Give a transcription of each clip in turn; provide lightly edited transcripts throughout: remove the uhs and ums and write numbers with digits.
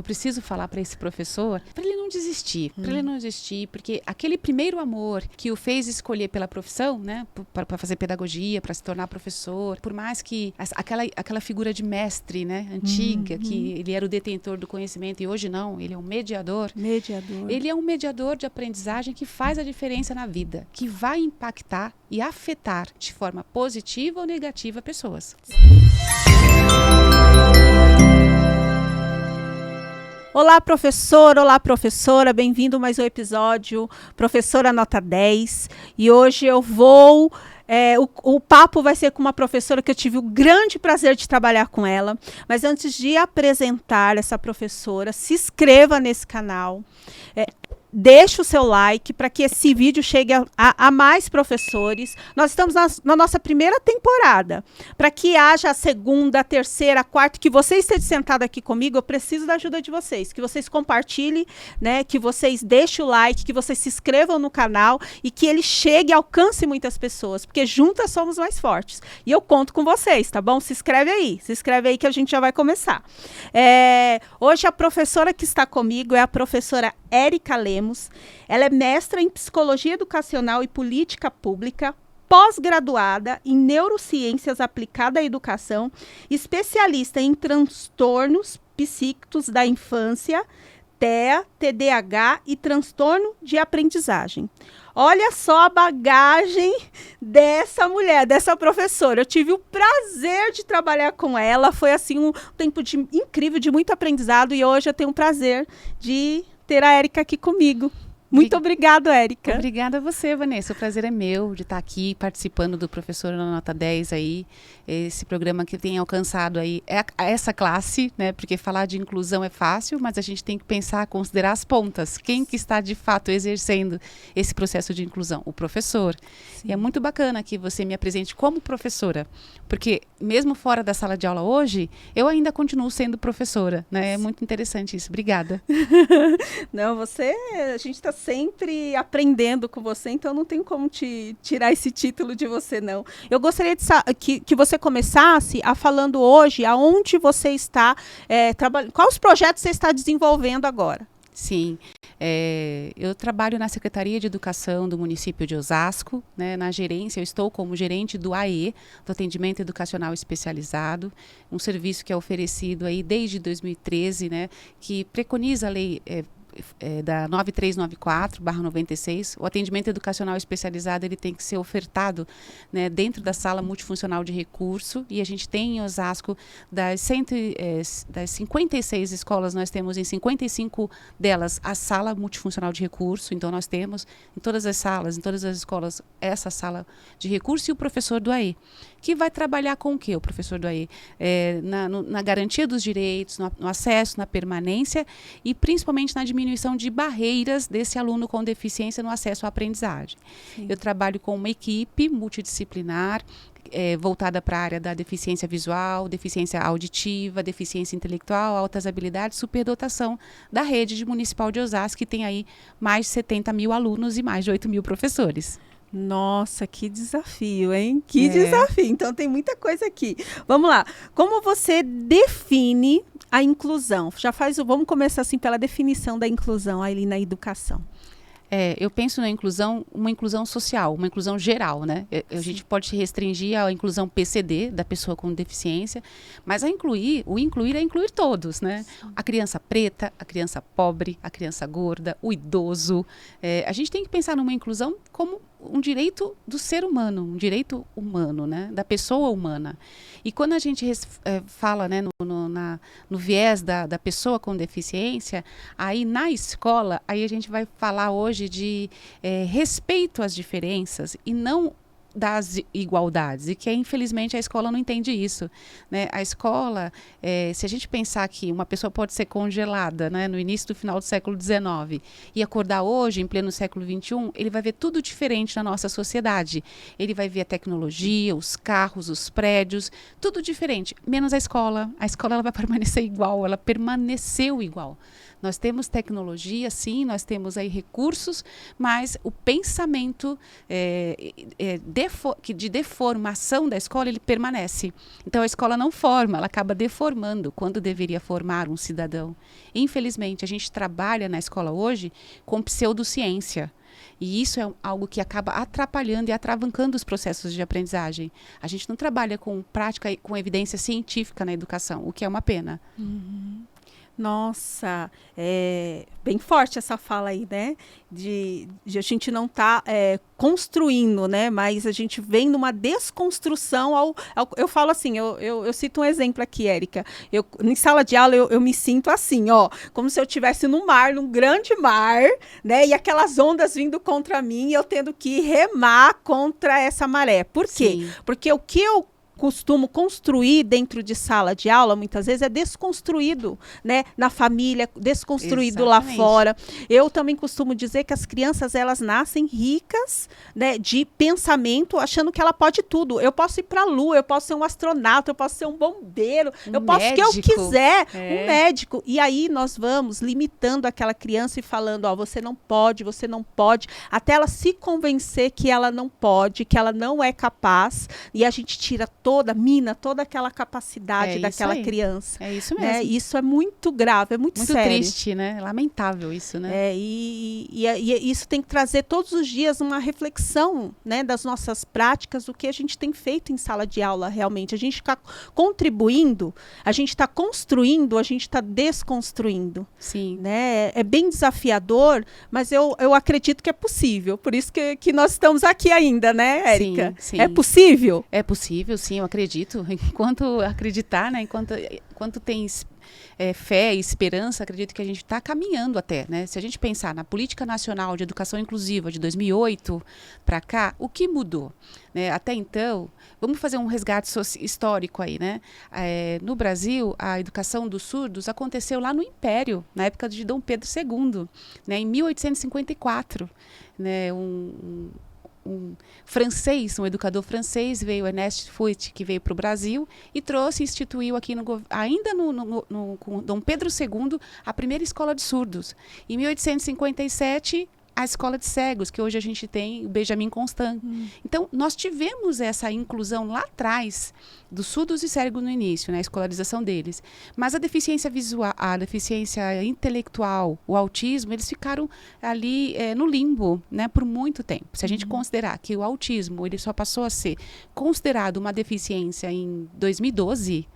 preciso falar para esse professor, para ele não desistir, porque aquele primeiro amor que o fez escolher pela profissão, né, para fazer pedagogia, para se tornar professor, por mais que aquela figura de mestre, né, antiga, que ele era o detentor do conhecimento e hoje não, ele é um mediador. Ele é um mediador de aprendizagem que faz a diferença na vida, que vai impactar e afetar de forma positiva ou negativa pessoas. Olá, professor, olá, professora, bem-vindo a mais um episódio, Professora Nota 10, e hoje eu vou... O papo vai ser com uma professora que eu tive o grande prazer de trabalhar com ela, mas antes de apresentar essa professora, se inscreva nesse canal, deixe o seu like para que esse vídeo chegue a mais professores. Nós estamos na nossa primeira temporada. Para que haja a segunda, a terceira, a quarta, que você esteja sentado aqui comigo, eu preciso da ajuda de vocês. Que vocês compartilhem, né, que vocês deixem o like, que vocês se inscrevam no canal e que ele chegue e alcance muitas pessoas, porque juntas somos mais fortes. E eu conto com vocês, tá bom? Se inscreve aí que a gente já vai começar. Hoje a professora que está comigo é a professora Érica Lemos. Ela é mestra em Psicologia Educacional e Política Pública, pós-graduada em Neurociências aplicada à Educação, especialista em transtornos psíquicos da infância, TEA, TDAH e transtorno de aprendizagem. Olha só a bagagem dessa mulher, dessa professora. Eu tive o prazer de trabalhar com ela. Foi assim um tempo incrível, de muito aprendizado. E hoje eu tenho o prazer de ter a Érica aqui comigo. Muito obrigada, Érica. Obrigada a você, Vanessa. O prazer é meu de estar aqui participando do Professor na Nota 10 aí, esse programa que tem alcançado aí essa classe, né? Porque falar de inclusão é fácil, mas a gente tem que pensar, considerar as pontas. Quem que está de fato exercendo esse processo de inclusão? O professor. Sim. E é muito bacana que você me apresente como professora, porque mesmo fora da sala de aula hoje, eu ainda continuo sendo professora, né? É muito interessante isso. Obrigada. Não, a gente está sempre aprendendo com você, então não tem como te tirar esse título de você, não. Eu gostaria que você começasse falando hoje aonde você está trabalhando, quais os projetos você está desenvolvendo agora. Sim, eu trabalho na Secretaria de Educação do município de Osasco, né, na gerência. Eu estou como gerente do AE, do Atendimento Educacional Especializado, um serviço que é oferecido aí desde 2013, né, que preconiza a lei da 9394/96, o atendimento educacional especializado ele tem que ser ofertado, né, dentro da sala multifuncional de recurso, e a gente tem em Osasco das 56 escolas, nós temos em 55 delas a sala multifuncional de recurso. Então nós temos em todas as salas, em todas as escolas, essa sala de recurso, e o professor do AE, que vai trabalhar com o quê? O professor do AE? Na garantia dos direitos, no acesso, na permanência e principalmente na diminuição de barreiras desse aluno com deficiência no acesso à aprendizagem. Sim. Eu trabalho com uma equipe multidisciplinar, voltada para a área da deficiência visual, deficiência auditiva, deficiência intelectual, altas habilidades, superdotação da rede municipal de Osasco, que tem aí mais de 70 mil alunos e mais de 8 mil professores. Nossa, que desafio, hein? Que desafio. Então tem muita coisa aqui. Vamos lá. Como você define a inclusão? Vamos começar assim pela definição da inclusão ali na educação. Eu penso na inclusão, uma inclusão social, uma inclusão geral, né? A gente pode se restringir à inclusão PCD, da pessoa com deficiência, mas o incluir é incluir todos, né? Sim. A criança preta, a criança pobre, a criança gorda, o idoso. A gente tem que pensar numa inclusão como um direito do ser humano, um direito humano, né? Da pessoa humana. E quando a gente fala, né, no viés da pessoa com deficiência, aí na escola, aí a gente vai falar hoje de respeito às diferenças e não das igualdades, e que infelizmente a escola não entende isso, né? A escola, se a gente pensar que uma pessoa pode ser congelada, né, no início do final do século XIX e acordar hoje, em pleno século XXI, ele vai ver tudo diferente na nossa sociedade. Ele vai ver a tecnologia, os carros, os prédios, tudo diferente, menos a escola. A escola ela vai permanecer igual, ela permaneceu igual. Nós temos tecnologia, sim, nós temos aí recursos, mas o pensamento de deformação da escola, ele permanece. Então, a escola não forma, ela acaba deformando quando deveria formar um cidadão. Infelizmente, a gente trabalha na escola hoje com pseudociência. E isso é algo que acaba atrapalhando e atravancando os processos de aprendizagem. A gente não trabalha com prática e com evidência científica na educação, o que é uma pena. Nossa, é bem forte essa fala aí, né? De a gente não tá construindo, né? Mas a gente vem numa desconstrução eu falo assim, eu cito um exemplo aqui, Érica. Em sala de aula eu me sinto assim, ó, como se eu estivesse no mar, num grande mar, né? E aquelas ondas vindo contra mim e eu tendo que remar contra essa maré. Por quê? Sim. Porque o que eu costumo construir dentro de sala de aula, muitas vezes é desconstruído, né, na família, desconstruído Exatamente. lá fora. Eu também costumo dizer que as crianças, elas nascem ricas, né, de pensamento, achando que ela pode tudo. Eu posso ir para a lua, eu posso ser um astronauta, eu posso ser um bombeiro, eu posso o que eu quiser, um médico. E aí nós vamos limitando aquela criança e falando, ó, você não pode, até ela se convencer que ela não pode, que ela não é capaz, e a gente tira mina toda aquela capacidade daquela criança. É isso mesmo. Né? Isso é muito grave, é muito sério. Muito triste, né? Lamentável isso, né? E isso tem que trazer todos os dias uma reflexão, né, das nossas práticas, do que a gente tem feito em sala de aula realmente. A gente está contribuindo, a gente está construindo, a gente está desconstruindo. Sim. Né? É bem desafiador, mas eu acredito que é possível. Por isso que nós estamos aqui ainda, né, Érica? Sim, sim. É possível? É possível, sim, eu acredito. Enquanto acreditar, né? Enquanto tem fé e esperança, acredito que a gente está caminhando até, né? Se a gente pensar na Política Nacional de Educação Inclusiva de 2008 para cá, o que mudou? Né? Até então, vamos fazer um resgate histórico aí, né? No Brasil, a educação dos surdos aconteceu lá no Império, na época de Dom Pedro II, né? Em 1854, né? Um educador francês, veio Ernest Fouet, que veio para o Brasil e instituiu aqui ainda com Dom Pedro II, a primeira escola de surdos. Em 1857, a escola de cegos, que hoje a gente tem o Benjamin Constant. Então, nós tivemos essa inclusão lá atrás dos surdos e cegos no início, né, a escolarização deles. Mas a deficiência visual, a deficiência intelectual, o autismo, eles ficaram ali no limbo, né, por muito tempo. Se a gente considerar que o autismo ele só passou a ser considerado uma deficiência em 2012,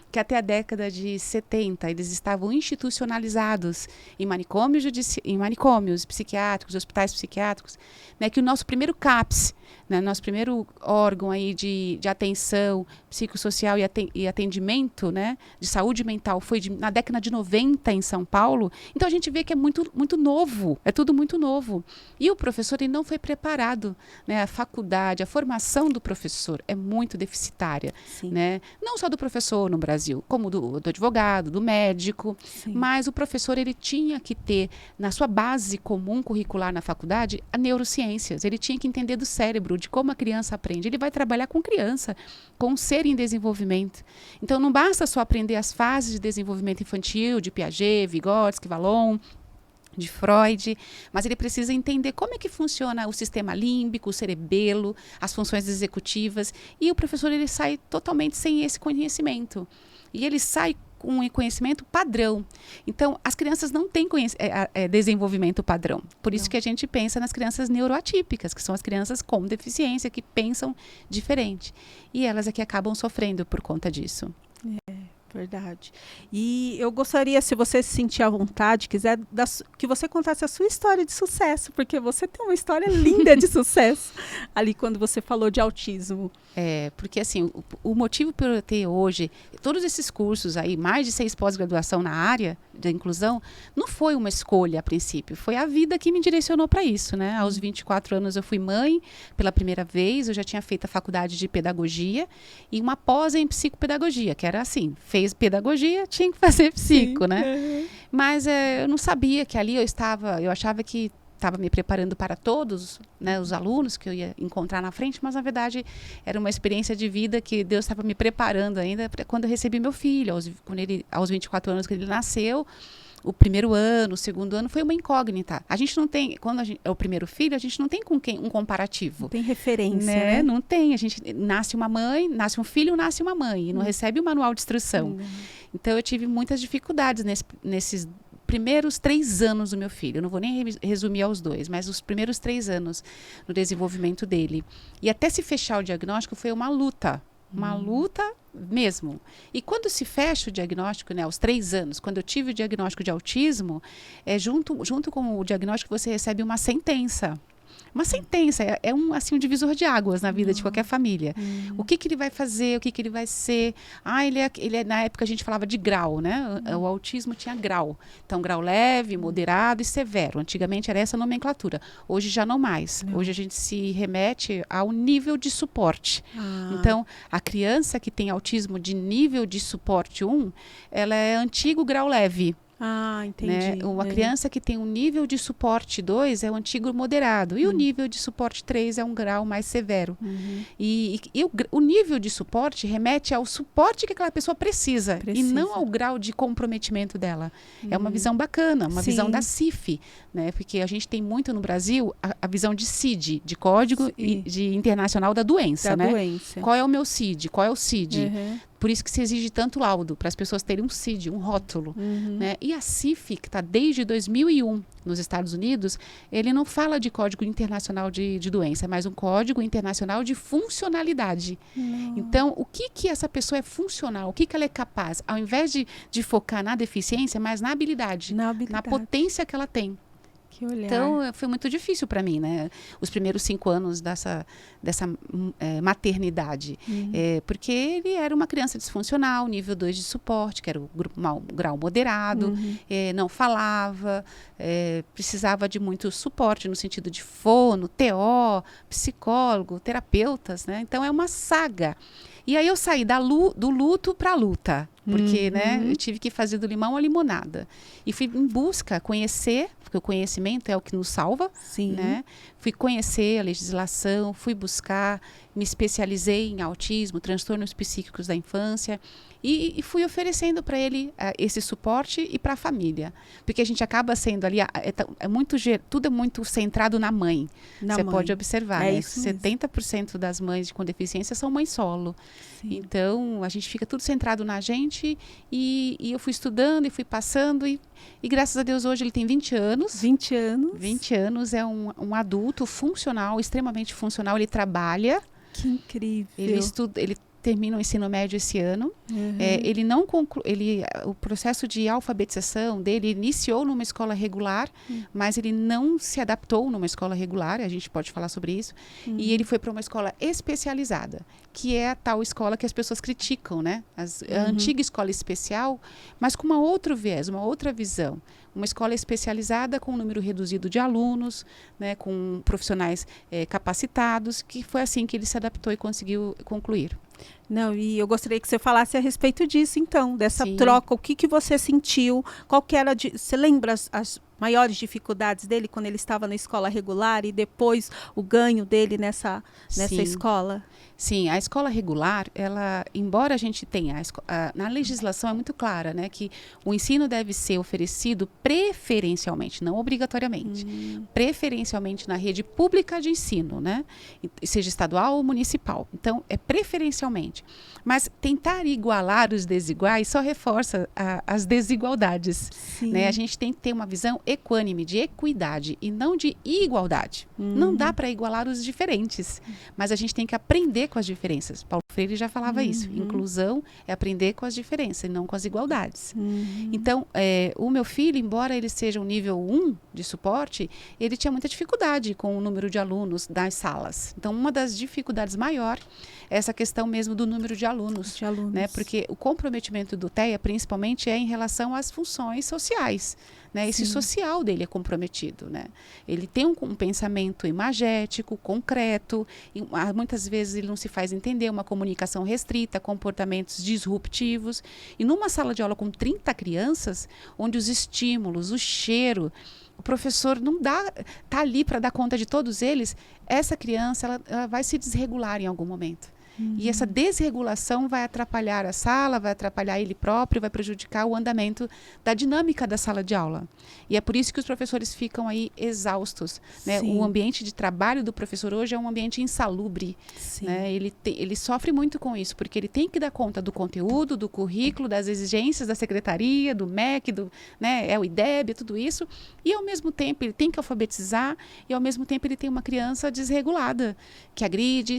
que até a década de 70 eles estavam institucionalizados em manicômios psiquiátricos, hospitais psiquiátricos, né, que o nosso primeiro CAPS, né, nosso primeiro órgão aí de atenção psicossocial e atendimento, né, de saúde mental foi na década de 90 em São Paulo. Então a gente vê que é muito, muito novo, é tudo muito novo. E o professor ele não foi preparado, né, a faculdade, a formação do professor é muito deficitária, né? Não só do professor no Brasil, como do advogado, do médico. Sim. Mas o professor ele tinha que ter, na sua base comum curricular na faculdade, a neurociências. Ele tinha que entender do cérebro, de como a criança aprende. Ele vai trabalhar com criança, com um ser em desenvolvimento. Então, não basta só aprender as fases de desenvolvimento infantil, de Piaget, Vygotsky, Vallon, de Freud, mas ele precisa entender como é que funciona o sistema límbico, o cerebelo, as funções executivas, e o professor ele sai totalmente sem esse conhecimento. E ele sai com um conhecimento padrão. Então, as crianças não têm desenvolvimento padrão. Por isso que a gente pensa nas crianças neuroatípicas, que são as crianças com deficiência, que pensam diferente. E elas é que acabam sofrendo por conta disso. Verdade. E eu gostaria, se você se sentir à vontade, quiser, que você contasse a sua história de sucesso, porque você tem uma história linda de sucesso ali quando você falou de autismo. Porque assim, o motivo por eu ter hoje todos esses cursos aí, mais de 6 pós-graduação na área da inclusão, não foi uma escolha a princípio, foi a vida que me direcionou para isso, né? Aos 24 anos eu fui mãe pela primeira vez, eu já tinha feito a faculdade de pedagogia e uma pós em psicopedagogia, que era assim, fez pedagogia, tinha que fazer psico, né? Mas eu não sabia que ali eu achava que estava me preparando para todos, né, os alunos que eu ia encontrar na frente, mas na verdade era uma experiência de vida que Deus estava me preparando ainda para quando eu recebi meu filho, aos 24 anos que ele nasceu. O primeiro ano, o segundo ano foi uma incógnita. A gente não tem, quando é o primeiro filho, a gente não tem com quem um comparativo. Não tem referência, né? Não tem. A gente nasce uma mãe, nasce um filho, nasce uma mãe. E não recebe o manual de instrução. Então, eu tive muitas dificuldades nesses primeiros 3 anos do meu filho. Eu não vou nem resumir aos 2, mas os primeiros 3 anos no desenvolvimento dele. E até se fechar o diagnóstico foi uma luta. Uma luta mesmo. E quando se fecha o diagnóstico, né, aos 3 anos, quando eu tive o diagnóstico de autismo, junto com o diagnóstico você recebe uma sentença. Uma sentença, assim, um divisor de águas na vida de qualquer família. O que ele vai fazer, o que ele vai ser. Na época a gente falava de grau, né? O autismo tinha grau. Então, grau leve, moderado e severo. Antigamente era essa a nomenclatura. Hoje já não mais. Hoje a gente se remete ao nível de suporte. Então, a criança que tem autismo de nível de suporte 1, ela é antigo grau leve. Entendi. Né? Uma criança que tem um nível de suporte 2 é o antigo moderado. E o nível de suporte 3 é um grau mais severo. E o nível de suporte remete ao suporte que aquela pessoa precisa. E não ao grau de comprometimento dela. É uma visão bacana, uma visão da CIF. Né? Porque a gente tem muito no Brasil a visão de CID, de Código de Internacional da Doença. Doença. Qual é o meu CID? Qual é o CID? Por isso que se exige tanto laudo, para as pessoas terem um CID, um rótulo. Né? E a CIF, que está desde 2001 nos Estados Unidos, ele não fala de Código Internacional de Doença, é mais um Código Internacional de Funcionalidade. Então, o que essa pessoa é funcional? O que ela é capaz? Ao invés de focar na deficiência, mas na habilidade, na potência que ela tem. Então, foi muito difícil para mim, né? Os primeiros 5 anos dessa maternidade. Porque ele era uma criança disfuncional, nível 2 de suporte, que era o grau moderado, não falava, precisava de muito suporte no sentido de fono, TO, psicólogo, terapeutas, né? Então, é uma saga. E aí eu saí do luto para a luta, porque né, eu tive que fazer do limão a limonada. E fui em busca, conhecer, porque o conhecimento é o que nos salva. Né? Fui conhecer a legislação, fui buscar, me especializei em autismo, transtornos psíquicos da infância e fui oferecendo para ele esse suporte e para a família. Porque a gente acaba sendo ali, tudo é muito centrado na mãe. Você pode observar, né? 70% das mães com deficiência são mães solo. Então, a gente fica tudo centrado na gente e eu fui estudando e fui passando e graças a Deus hoje ele tem 20 anos. 20 anos. 20 anos, é um adulto funcional, extremamente funcional, ele trabalha. Que incrível. Ele termina o ensino médio esse ano. Ele não o processo de alfabetização dele iniciou numa escola regular, mas ele não se adaptou numa escola regular, a gente pode falar sobre isso, e ele foi para uma escola especializada, que é a tal escola que as pessoas criticam, né? A antiga escola especial, mas com uma outro viés, uma outra visão. Uma escola especializada com um número reduzido de alunos, né, com profissionais capacitados, que foi assim que ele se adaptou e conseguiu concluir. Não, e eu gostaria que você falasse a respeito disso, então, dessa troca. O que você sentiu? Qual que era você lembra as maiores dificuldades dele quando ele estava na escola regular e depois o ganho dele nessa escola? Sim, a escola regular, embora a gente tenha, na legislação é muito clara, né, que o ensino deve ser oferecido preferencialmente, não obrigatoriamente, preferencialmente na rede pública de ensino, né, seja estadual ou municipal. Então, é preferencialmente. Mas tentar igualar os desiguais só reforça as desigualdades. Né? A gente tem que ter uma visão equânime, de equidade e não de igualdade. Não dá para igualar os diferentes, mas a gente tem que aprender com as diferenças. Paulo Freire já falava isso. Inclusão é aprender com as diferenças e não com as igualdades. Então, o meu filho, embora ele seja um nível 1 de suporte, ele tinha muita dificuldade com o número de alunos das salas. Então, uma das dificuldades maior é essa questão mesmo do número de alunos. Né? Porque o comprometimento do TEA, principalmente, é em relação às funções sociais. Né? Esse social dele é comprometido. Né? Ele tem um pensamento imagético, concreto, e, muitas vezes ele não se faz entender, uma comunicação restrita, comportamentos disruptivos. E numa sala de aula com 30 crianças, onde os estímulos, o cheiro, o professor não tá ali para dar conta de todos eles, essa criança ela vai se desregular em algum momento. E essa desregulação vai atrapalhar a sala, vai atrapalhar ele próprio, vai prejudicar o andamento da dinâmica da sala de aula. E é por isso que os professores ficam aí exaustos, né? O ambiente de trabalho do professor hoje é um ambiente insalubre, né? Ele sofre muito com isso, porque ele tem que dar conta do conteúdo, do currículo, das exigências da secretaria, do MEC, né? O IDEB, tudo isso. E, ao mesmo tempo, ele tem que alfabetizar e, ao mesmo tempo, ele tem uma criança desregulada, que agride,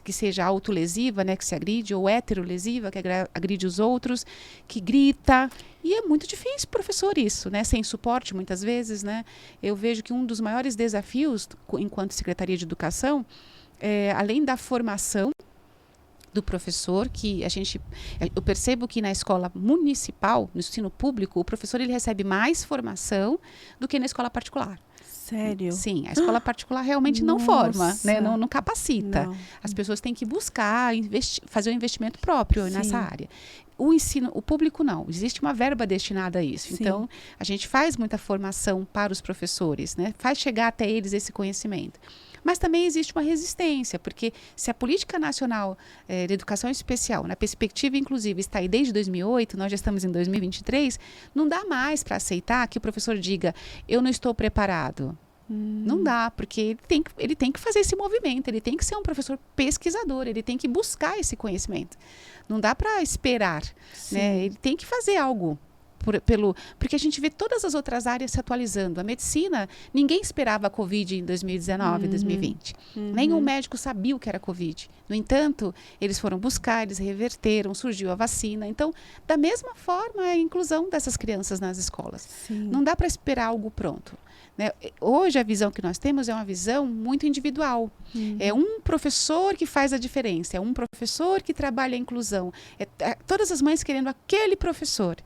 que seja autolesiva, né, que se agride, ou heterolesiva, que agride os outros, que grita. E é muito difícil, professor, isso, né? Sem suporte, muitas vezes, né? Eu vejo que um dos maiores desafios, enquanto Secretaria de Educação, além da formação do professor, que eu percebo que na escola municipal, no ensino público, o professor ele recebe mais formação do que na escola particular. Sério? Sim, a escola particular realmente não forma, né? Não capacita. Não. As pessoas têm que buscar, fazer um investimento próprio nessa área. O público não, existe uma verba destinada a isso. Sim. Então, a gente faz muita formação para os professores, né? Faz chegar até eles esse conhecimento. Mas também existe uma resistência, porque se a Política Nacional de Educação Especial, na perspectiva inclusive, está aí desde 2008, nós já estamos em 2023, não dá mais para aceitar que o professor diga, eu não estou preparado. Não dá, porque ele tem que fazer esse movimento, ele tem que ser um professor pesquisador, ele tem que buscar esse conhecimento. Não dá para esperar, né? Ele tem que fazer algo. Porque a gente vê todas as outras áreas se atualizando. A medicina, ninguém esperava a Covid em 2019, 2020. Nenhum médico sabia o que era Covid. No entanto, eles foram buscar, eles reverteram, surgiu a vacina. Então, da mesma forma, a inclusão dessas crianças nas escolas. Sim. Não dá para esperar algo pronto. Né? Hoje, a visão que nós temos é uma visão muito individual. É um professor que faz a diferença, é um professor que trabalha a inclusão. Todas as mães querendo aquele professor,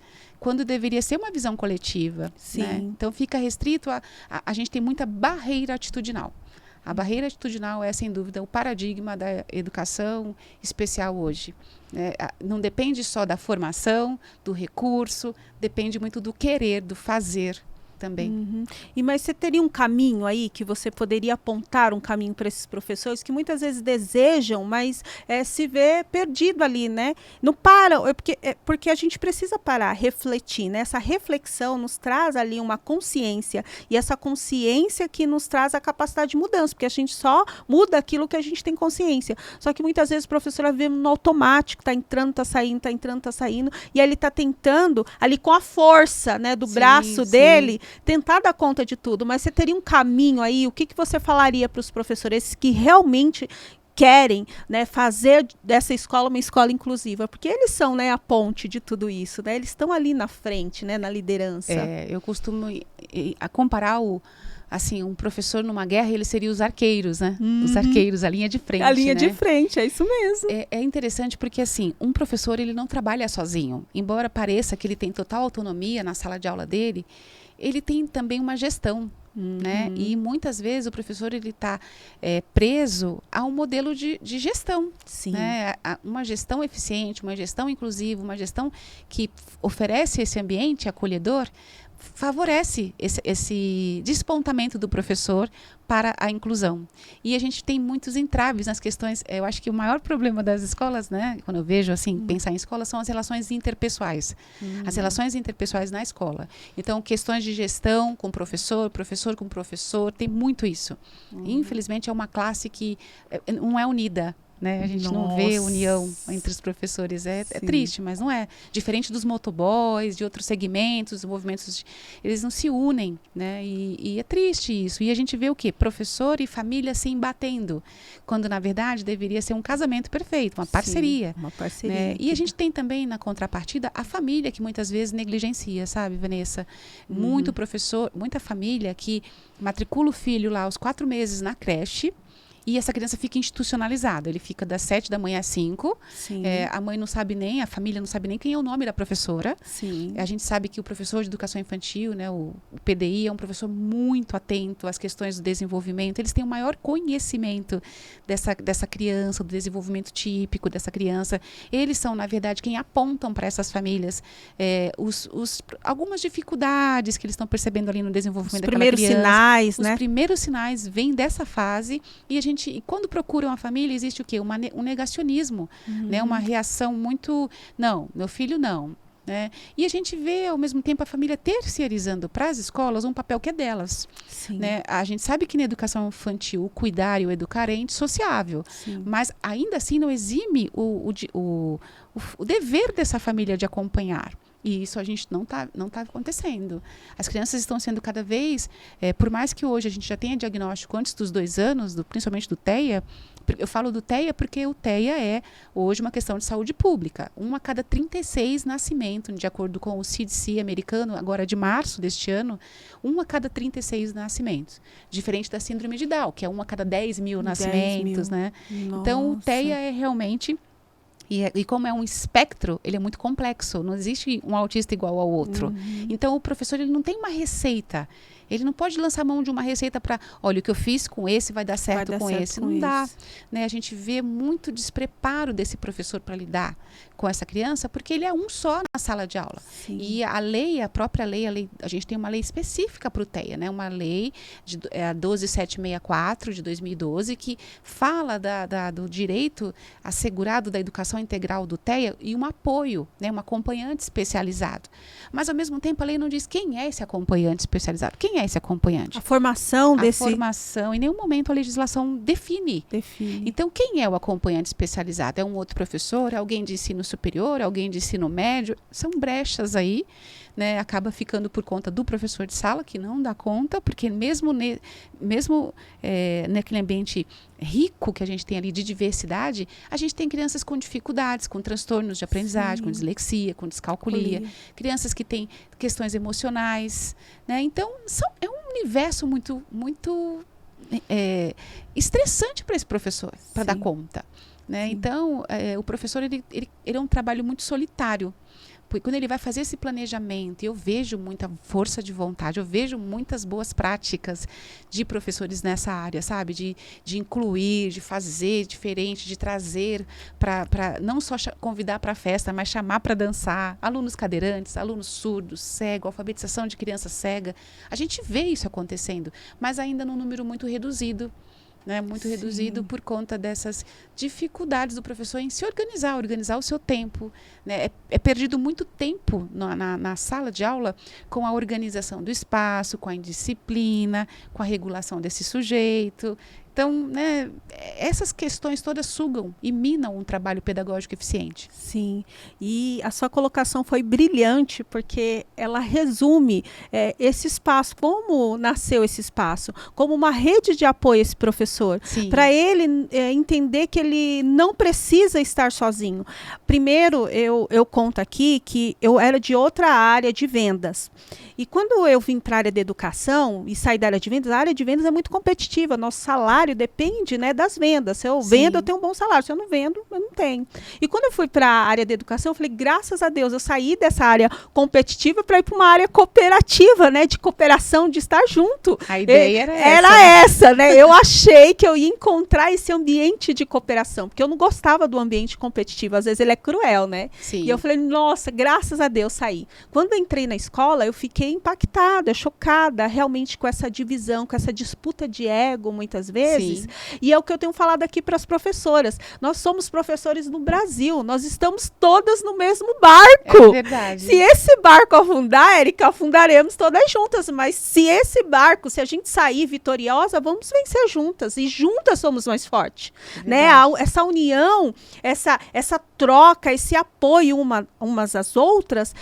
quando deveria ser uma visão coletiva. Né? Então, fica restrito a gente tem muita barreira atitudinal. A barreira atitudinal é, sem dúvida, o paradigma da educação especial hoje. Não depende só da formação, do recurso, depende muito do querer, do fazer também. Mas você teria um caminho aí que você poderia apontar um caminho para esses professores que muitas vezes desejam, mas se vê perdido ali, né? Não param, porque a gente precisa parar, refletir, né? Essa reflexão nos traz ali uma consciência, e essa consciência que nos traz a capacidade de mudança, porque a gente só muda aquilo que a gente tem consciência. Só que muitas vezes o professor vive no automático, tá entrando, tá saindo, tá entrando, tá saindo, e aí ele tá tentando ali com a força, né, do braço dele, tentar dar conta de tudo. Mas você teria um caminho aí? O que você falaria para os professores que realmente querem, né, fazer dessa escola uma escola inclusiva? Porque eles são, né, a ponte de tudo isso, né? Eles estão ali na frente, né, na liderança. Eu costumo comparar um professor numa guerra, ele seria os arqueiros, né? Os arqueiros, a linha de frente. A linha de frente, é isso mesmo. É interessante porque, um professor, ele não trabalha sozinho. Embora pareça que ele tem total autonomia na sala de aula dele, ele tem também uma gestão, né? E muitas vezes o professor ele está preso a um modelo de gestão. Sim. Né? Uma gestão eficiente, uma gestão inclusiva, uma gestão que oferece esse ambiente acolhedor, favorece esse despontamento do professor para a inclusão. E a gente tem muitos entraves nas questões. Eu acho que o maior problema das escolas, né, quando eu vejo pensar em escola, são as relações interpessoais. As relações interpessoais na escola. Então, questões de gestão com professor, professor com professor, tem muito isso. Infelizmente, é uma classe que não é unida. Né? A gente não vê união entre os professores. É triste, mas não é. Diferente dos motoboys, de outros segmentos, movimentos, eles não se unem, né? E é triste isso. E a gente vê o quê? Professor e família se embatendo, quando na verdade deveria ser um casamento perfeito, uma parceria. Uma parceria. Né? E a gente tem também na contrapartida a família que muitas vezes negligencia, sabe, Vanessa? Muito professor, muita família que matricula o filho lá aos 4 meses na creche, e essa criança fica institucionalizada. Ele fica das 7 da manhã às 5. A mãe não sabe nem, a família não sabe nem quem é o nome da professora. Sim. A gente sabe que o professor de educação infantil, né, o PDI, é um professor muito atento às questões do desenvolvimento. Eles têm o maior conhecimento dessa criança, do desenvolvimento típico dessa criança. Eles são, na verdade, quem apontam para essas famílias algumas dificuldades que eles estão percebendo ali no desenvolvimento daquela criança. Os primeiros sinais, né? Os primeiros sinais vêm dessa fase e quando procuram a família, existe o quê? Um negacionismo, né? Uma reação muito, não, meu filho não. Né? E a gente vê, ao mesmo tempo, a família terceirizando para as escolas um papel que é delas. Né? A gente sabe que na educação infantil o cuidar e o educar é indissociável, mas ainda assim não exime o dever dessa família de acompanhar. E isso a gente não tá acontecendo. As crianças estão sendo cada vez, por mais que hoje a gente já tenha diagnóstico antes dos 2 anos, principalmente do TEA. Eu falo do TEA porque o TEA é hoje uma questão de saúde pública. 1 a cada 36 nascimentos, de acordo com o CDC americano, agora de março deste ano, 1 a cada 36 nascimentos. Diferente da síndrome de Down, que é 1 a cada 10 mil nascimentos. Né? Então, o TEA é realmente... E como é um espectro, ele é muito complexo. Não existe um autista igual ao outro. Então, o professor ele não tem uma receita. Ele não pode lançar mão de uma receita para, olha, o que eu fiz com esse vai dar certo com esse. Não dá. Né? A gente vê muito despreparo desse professor para lidar com essa criança, porque ele é um só na sala de aula. E a própria lei, a gente tem uma lei específica para o TEA, né? Uma lei, a 12764 de 2012, que fala do direito assegurado da educação integral do TEA e um apoio, né? Um acompanhante especializado. Mas, ao mesmo tempo, a lei não diz quem é esse acompanhante especializado. Quem é esse acompanhante? A formação desse... A formação. Em nenhum momento a legislação define. Então, quem é o acompanhante especializado? É um outro professor? É alguém de ensino superior? Alguém de ensino médio? São brechas aí, né? Acaba ficando por conta do professor de sala, que não dá conta, porque mesmo naquele ambiente rico que a gente tem ali de diversidade, a gente tem crianças com dificuldades, com transtornos de aprendizagem, com dislexia, com descalculia, crianças que têm questões emocionais, né? Então, é um universo muito, muito estressante para esse professor, para dar conta. Né? Então, o professor ele é um trabalho muito solitário. Porque quando ele vai fazer esse planejamento, eu vejo muita força de vontade, eu vejo muitas boas práticas de professores nessa área, sabe? De incluir, de fazer diferente, de trazer para não só convidar para a festa, mas chamar para dançar, alunos cadeirantes, alunos surdos, cegos, alfabetização de criança cega. A gente vê isso acontecendo, mas ainda num número muito reduzido. Né, muito reduzido por conta dessas dificuldades do professor em se organizar o seu tempo. Né? É perdido muito tempo na sala de aula com a organização do espaço, com a indisciplina, com a regulação desse sujeito. Então, né, essas questões todas sugam e minam um trabalho pedagógico eficiente. Sim, e a sua colocação foi brilhante, porque ela resume esse espaço, como nasceu esse espaço, como uma rede de apoio a esse professor, para ele entender que ele não precisa estar sozinho. Primeiro, eu conto aqui que eu era de outra área de vendas. E quando eu vim para a área de educação e saí da área de vendas, a área de vendas é muito competitiva. Nosso salário depende, né, das vendas. Se eu vendo, eu tenho um bom salário. Se eu não vendo, eu não tenho. E quando eu fui para a área de educação, eu falei, graças a Deus, eu saí dessa área competitiva para ir para uma área cooperativa, né, de cooperação, de estar junto. A ideia era essa, né? Eu achei que eu ia encontrar esse ambiente de cooperação, porque eu não gostava do ambiente competitivo. Às vezes ele é cruel, né? E eu falei, nossa, graças a Deus, saí. Quando eu entrei na escola, eu fiquei impactada, chocada, realmente com essa divisão, com essa disputa de ego, muitas vezes. E é o que eu tenho falado aqui para as professoras. Nós somos professores no Brasil, nós estamos todas no mesmo barco. É verdade. Se esse barco afundar, Érica, afundaremos todas juntas, mas se esse barco, se a gente sair vitoriosa, vamos vencer juntas, e juntas somos mais fortes. Né? Essa união, essa troca, esse apoio umas às outras,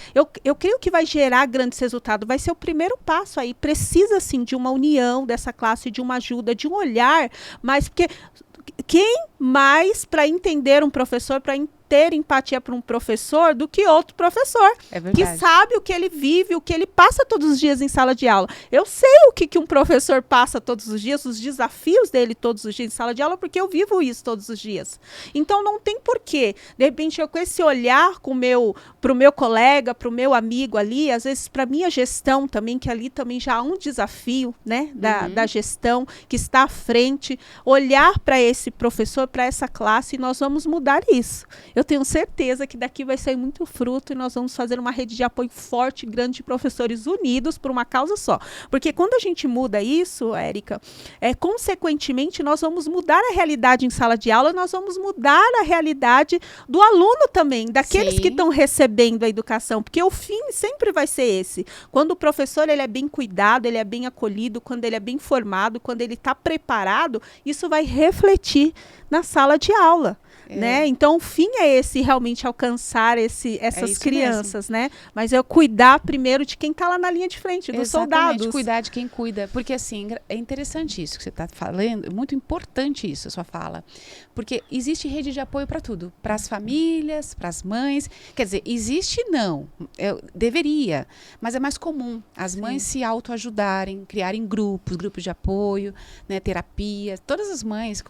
eu creio que vai gerar grandes resultados. Vai ser o primeiro passo aí. Precisa, sim, de uma união dessa classe, de uma ajuda, de um olhar, mas porque quem mais para entender um professor, para ter empatia para um professor do que outro professor. É Que verdade. sabe o que ele vive, o que ele passa todos os dias em sala de aula. Eu sei o que um professor passa todos os dias, os desafios dele todos os dias em sala de aula, porque eu vivo isso todos os dias. Então não tem porquê. De repente, eu com esse olhar para o meu colega, para o meu amigo ali, às vezes para a minha gestão também, que ali também já há um desafio, né, da gestão que está à frente, olhar para esse professor, para essa classe, e nós vamos mudar isso. Eu tenho certeza que daqui vai sair muito fruto e nós vamos fazer uma rede de apoio forte, grande, de professores unidos por uma causa só. Porque quando a gente muda isso, Érica, consequentemente nós vamos mudar a realidade em sala de aula, nós vamos mudar a realidade do aluno também, daqueles Sim. que estão recebendo a educação, porque o fim sempre vai ser esse. Quando o professor ele é bem cuidado, ele é bem acolhido, quando ele é bem formado, quando ele está preparado, isso vai refletir na sala de aula. Né? Então o fim é esse, realmente alcançar essas crianças, né? Mas é cuidar primeiro de quem está lá na linha de frente, dos soldados. Cuidar de quem cuida, porque assim, é interessante isso que você está falando, é muito importante isso, a sua fala, porque existe rede de apoio para tudo, para as famílias, para as mães, quer dizer, existe não, deveria, mas é mais comum as mães se autoajudarem, criarem grupos de apoio, né, terapia, todas as mães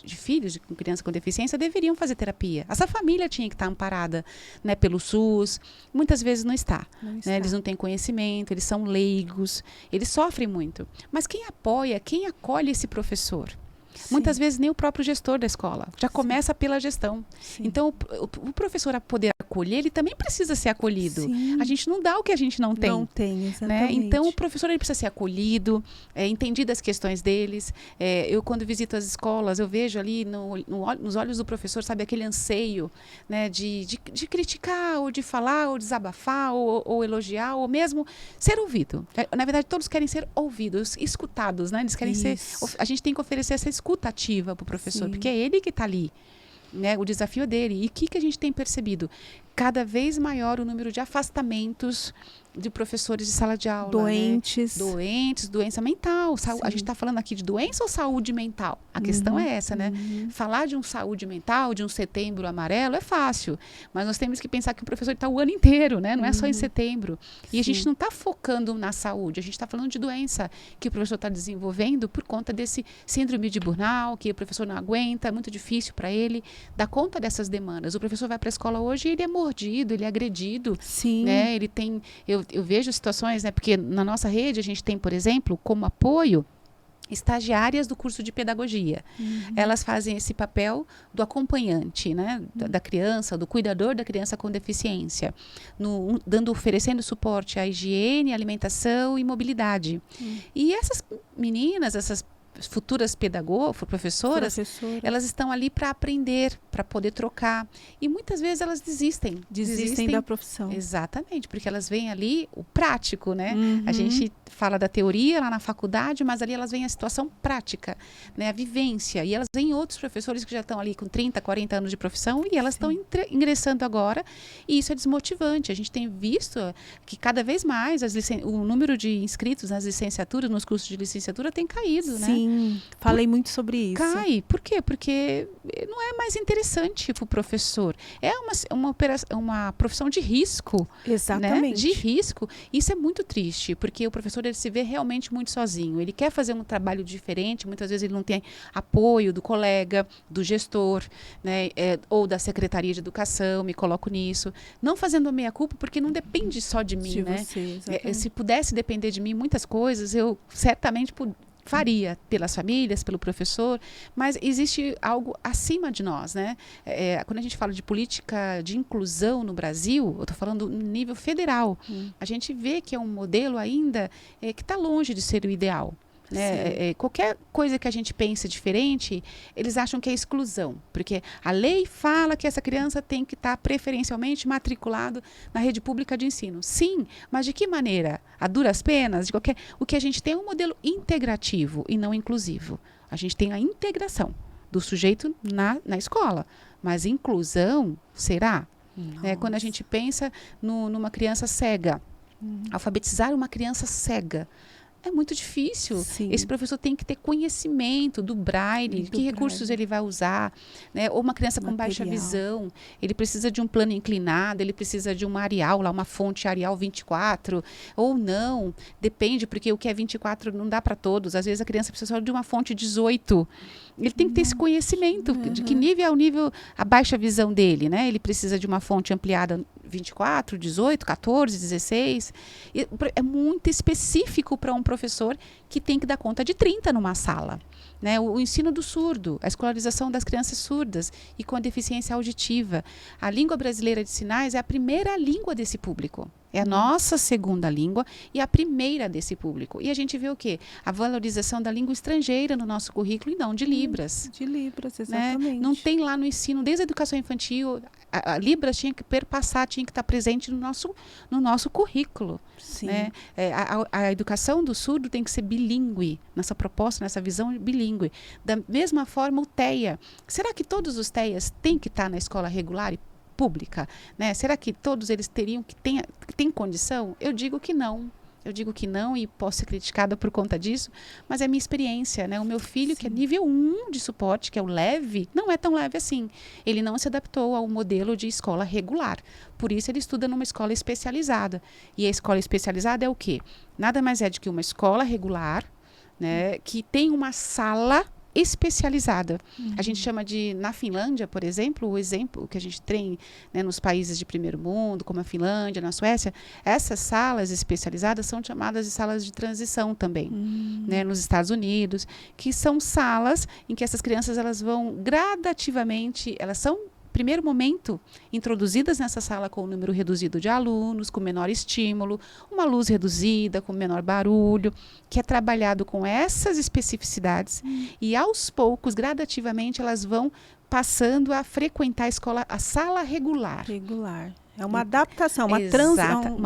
de filhos com criança com deficiência deveriam fazer terapia. Essa família tinha que estar amparada, né, pelo SUS. Muitas vezes não está. Né? Eles não têm conhecimento, eles são leigos, eles sofrem muito. Mas quem apoia, quem acolhe esse professor? Sim. Muitas vezes nem o próprio gestor da escola. Já começa pela gestão. Sim. Então, o professor, a poder acolher, ele também precisa ser acolhido. Sim. A gente não dá o que a gente não tem. Não tem, exatamente. Né? Então, o professor ele precisa ser acolhido, entendido as questões deles. Eu, quando visito as escolas, eu vejo ali nos olhos do professor, sabe, aquele anseio, né, de criticar, ou de falar, ou desabafar, ou elogiar, ou mesmo ser ouvido. Na verdade, todos querem ser ouvidos, escutados, né? Eles querem ser... A gente tem que oferecer essa escuta ativa para o professor, sim, porque é ele que está ali, né? O desafio dele. E o que a gente tem percebido? Cada vez maior o número de afastamentos de professores de sala de aula. Doentes. Né? Doentes, doença mental. A gente está falando aqui de doença ou saúde mental? A questão é essa, né? Falar de saúde mental, de um setembro amarelo, é fácil. Mas nós temos que pensar que o professor está o ano inteiro, né? Não é só em setembro. E a gente não está focando na saúde, a gente está falando de doença que o professor está desenvolvendo por conta desse síndrome de burnout, que o professor não aguenta, é muito difícil para ele dar conta dessas demandas. O professor vai para a escola hoje e ele é mordido, ele é agredido. Sim. Né? Ele tem... Eu vejo situações, né, porque na nossa rede a gente tem, por exemplo, como apoio, estagiárias do curso de pedagogia. Elas fazem esse papel do acompanhante, né, da criança, do cuidador da criança com deficiência, oferecendo suporte à higiene, alimentação e mobilidade. E essas meninas, essas futuras professoras, elas estão ali para aprender, para poder trocar. E muitas vezes elas desistem da profissão. Exatamente, porque elas veem ali o prático, né? A gente fala da teoria lá na faculdade, mas ali elas veem a situação prática, né? A vivência. E elas veem outros professores que já estão ali com 30, 40 anos de profissão e elas estão ingressando agora. E isso é desmotivante. A gente tem visto que cada vez mais o número de inscritos nas licenciaturas, nos cursos de licenciatura tem caído, né? Sim. Falei muito sobre isso. Cai. Por quê? Porque não é mais interessante para o professor. É uma profissão de risco. Exatamente. Né? De risco. Isso é muito triste, porque o professor ele se vê realmente muito sozinho. Ele quer fazer um trabalho diferente, muitas vezes ele não tem apoio do colega, do gestor, né? Ou da Secretaria de Educação, me coloco nisso. Não fazendo a meia-culpa, porque não depende só de mim. Né? Se pudesse depender de mim muitas coisas, eu certamente faria pelas famílias, pelo professor, mas existe algo acima de nós, né? Quando a gente fala de política de inclusão no Brasil, eu estou falando no nível federal, a gente vê que é um modelo ainda que está longe de ser o ideal. Né? Qualquer coisa que a gente pense diferente, eles acham que é exclusão, porque a lei fala que essa criança tem que estar preferencialmente matriculado na rede pública de ensino. Sim, mas de que maneira? A duras penas? O que a gente tem é um modelo integrativo e não inclusivo. A gente tem a integração do sujeito na escola, mas inclusão será? Quando a gente pensa numa criança cega, alfabetizar uma criança cega, É muito difícil. Sim. Esse professor tem que ter conhecimento do braille, que recursos ele vai usar, né? Ou uma criança com baixa visão, ele precisa de um plano inclinado, ele precisa de uma Arial, lá uma fonte Arial 24, ou não, depende, porque o que é 24 não dá para todos. Às vezes a criança precisa só de uma fonte 18. Ele tem que ter esse conhecimento de que nível é o nível, a baixa visão dele, né? Ele precisa de uma fonte ampliada 24, 18, 14, 16. É muito específico para um professor que tem que dar conta de 30 numa sala. Né? O ensino do surdo, a escolarização das crianças surdas e com a deficiência auditiva. A língua brasileira de sinais é a primeira língua desse público. É a nossa segunda língua e a primeira desse público. E a gente vê o quê? A valorização da língua estrangeira no nosso currículo e não de Libras. De Libras, exatamente. Né? Não tem lá no ensino, desde a educação infantil, a Libras tinha que perpassar, tinha que estar presente no nosso currículo. Sim. Né? A educação do surdo tem que ser bilíngue, nessa proposta, nessa visão bilíngue. Da mesma forma, o TEA. Será que todos os TEAs têm que estar na escola regular e pública? Né? Será que todos eles teriam que ter condição? Eu digo que não. Eu digo que não e posso ser criticada por conta disso, mas é a minha experiência, né? O meu filho, que é nível 1 de suporte, que é o leve, não é tão leve assim. Ele não se adaptou ao modelo de escola regular. Por isso ele estuda numa escola especializada. E a escola especializada é o quê? Nada mais é do que uma escola regular, né? Que tem uma sala especializada. A gente chama de, na Finlândia, por exemplo, o exemplo que a gente tem, né, nos países de primeiro mundo, como a Finlândia, na Suécia, essas salas especializadas são chamadas de salas de transição também, né, nos Estados Unidos, que são salas em que essas crianças elas vão gradativamente, elas são primeiro momento, introduzidas nessa sala com um número reduzido de alunos, com menor estímulo, uma luz reduzida, com menor barulho, que é trabalhado com essas especificidades e aos poucos, gradativamente, elas vão passando a frequentar a escola, a sala regular. Regular. É uma adaptação, uma transição.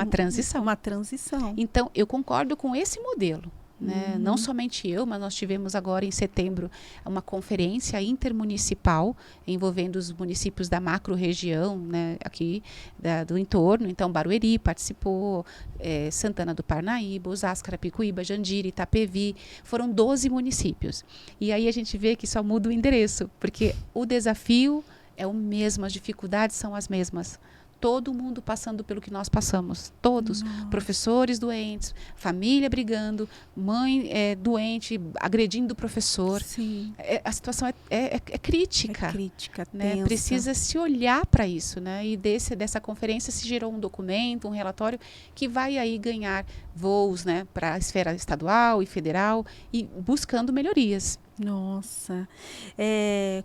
Uma transição. Então, eu concordo com esse modelo. Né? Não somente eu, mas nós tivemos agora em setembro uma conferência intermunicipal envolvendo os municípios da macro-região, né, aqui do entorno. Então, Barueri participou, Santana do Parnaíba, Osasco, Carapicuíba, Jandira, Itapevi. Foram 12 municípios. E aí a gente vê que só muda o endereço, porque o desafio é o mesmo, as dificuldades são as mesmas. Todo mundo passando pelo que nós passamos. Todos. Professores doentes, família brigando, mãe doente, agredindo o professor. Sim. A situação é crítica. É crítica, né? Precisa se olhar para isso. Né? E dessa conferência se gerou um documento, um relatório, que vai aí ganhar voos, né, para a esfera estadual e federal e buscando melhorias. Nossa,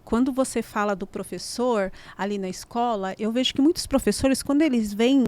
quando você fala do professor ali na escola, eu vejo que muitos professores, quando eles vêm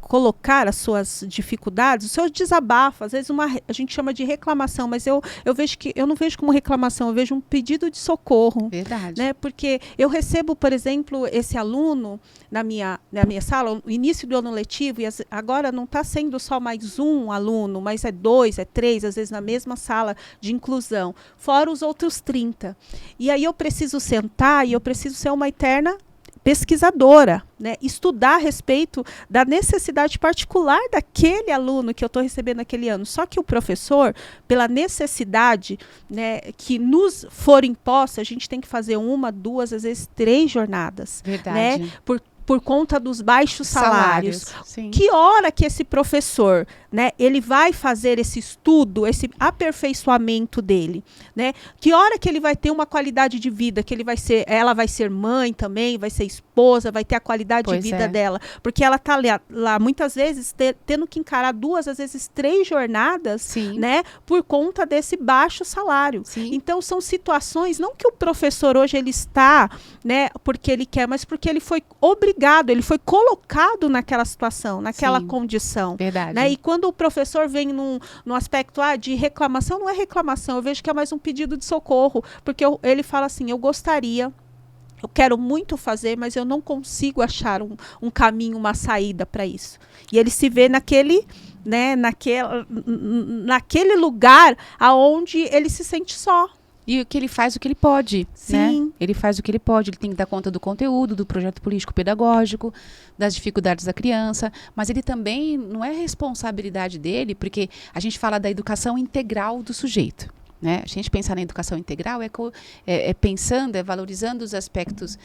colocar as suas dificuldades, o seu desabafo, às vezes a gente chama de reclamação, mas eu vejo que eu não vejo como reclamação, eu vejo um pedido de socorro. Verdade. Né? Porque eu recebo, por exemplo, esse aluno na minha sala, no início do ano letivo, e agora não está sendo só mais um aluno, mas é 2, é 3, às vezes na mesma sala de inclusão, fora os outros 30. E aí eu preciso sentar e eu preciso ser uma eterna pesquisadora, né? Estudar a respeito da necessidade particular daquele aluno que eu estou recebendo naquele ano. Só que o professor, pela necessidade, né, que nos for imposta, a gente tem que fazer 1, 2, às vezes 3 jornadas. Verdade. Né? Por conta dos baixos salários. Sim. Que hora que esse professor, né, ele vai fazer esse estudo, esse aperfeiçoamento dele, né? Que hora que ele vai ter uma qualidade de vida, que ela vai ser mãe também, vai ser esposa, vai ter a qualidade de vida dela, porque ela está lá muitas vezes tendo que encarar 2, às vezes 3 jornadas, Sim. né, por conta desse baixo salário. Sim. Então são situações, não que o professor hoje ele está, né, porque ele quer, mas porque ele foi obrigado, ele foi colocado naquela situação, naquela condição. Verdade. Né? E quando o professor vem num aspecto de reclamação, não é reclamação, eu vejo que é mais um pedido de socorro, porque ele fala assim, eu quero muito fazer, mas eu não consigo achar um caminho, uma saída para isso. E ele se vê naquele lugar aonde ele se sente só. E que ele faz o que ele pode, Sim. né? Ele faz o que ele pode, ele tem que dar conta do conteúdo, do projeto político-pedagógico, das dificuldades da criança, mas ele também não é responsabilidade dele, porque a gente fala da educação integral do sujeito. Né? A gente pensar na educação integral pensando, valorizando os aspectos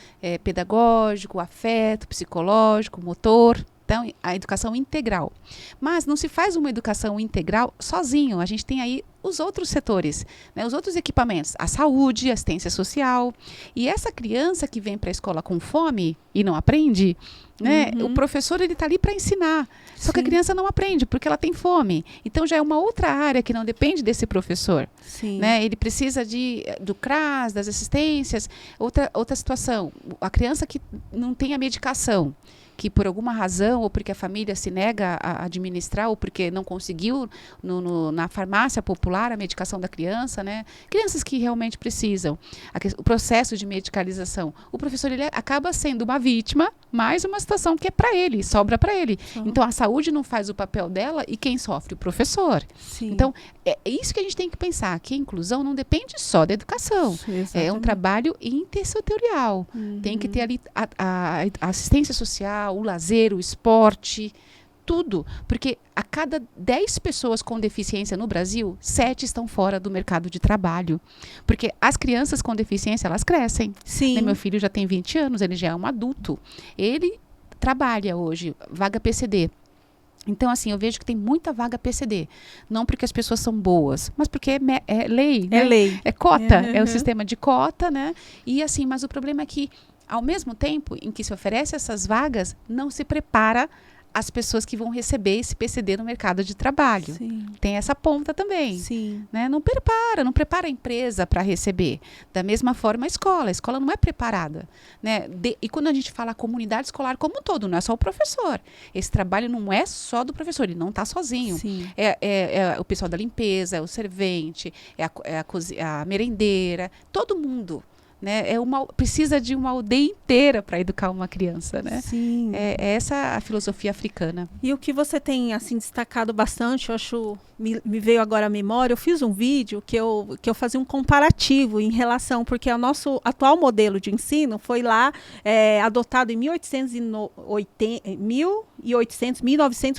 pedagógico, afeto, psicológico, motor. Então, a educação integral. Mas não se faz uma educação integral sozinho. A gente tem aí os outros setores, né? Os outros equipamentos, a saúde, a assistência social. E essa criança que vem para a escola com fome e não aprende, né? O professor está ali para ensinar. Só que a criança não aprende porque ela tem fome. Então já é uma outra área que não depende desse professor. Né? Ele precisa do CRAS, das assistências. Outra situação, a criança que não tem a medicação, que por alguma razão, ou porque a família se nega a administrar, ou porque não conseguiu na farmácia popular a medicação da criança, né? Crianças que realmente precisam. O processo de medicalização. O professor ele acaba sendo uma vítima, mais uma situação que é para ele, sobra para ele. Então, a saúde não faz o papel dela e quem sofre? O professor. Sim. Então, é isso que a gente tem que pensar, que a inclusão não depende só da educação. É um trabalho intersetorial. Tem que ter ali a assistência social, o lazer, o esporte, tudo. Porque a cada 10 pessoas com deficiência no Brasil, 7 estão fora do mercado de trabalho. Porque as crianças com deficiência, elas crescem. Sim. Né? Meu filho já tem 20 anos, ele já é um adulto. Ele trabalha hoje, vaga PCD. Então, assim, eu vejo que tem muita vaga PCD. Não porque as pessoas são boas, mas porque é lei, né? É lei. É cota, é o sistema de cota, né? E assim, mas o problema é que, ao mesmo tempo em que se oferece essas vagas, não se prepara as pessoas que vão receber esse PCD no mercado de trabalho. Sim. Tem essa ponta também. Sim. Né? Não prepara a empresa para receber. Da mesma forma, a escola não é preparada. Né? E quando a gente fala a comunidade escolar como um todo, não é só o professor. Esse trabalho não é só do professor, ele não está sozinho. Sim. É o pessoal da limpeza, é o servente, a merendeira, todo mundo. Né? Precisa de uma aldeia inteira para educar uma criança, né? Sim. É essa a filosofia africana. E o que você tem assim destacado bastante, eu acho, me veio agora à memória, eu fiz um vídeo que eu fazia um comparativo em relação, porque o nosso atual modelo de ensino foi lá adotado em 1900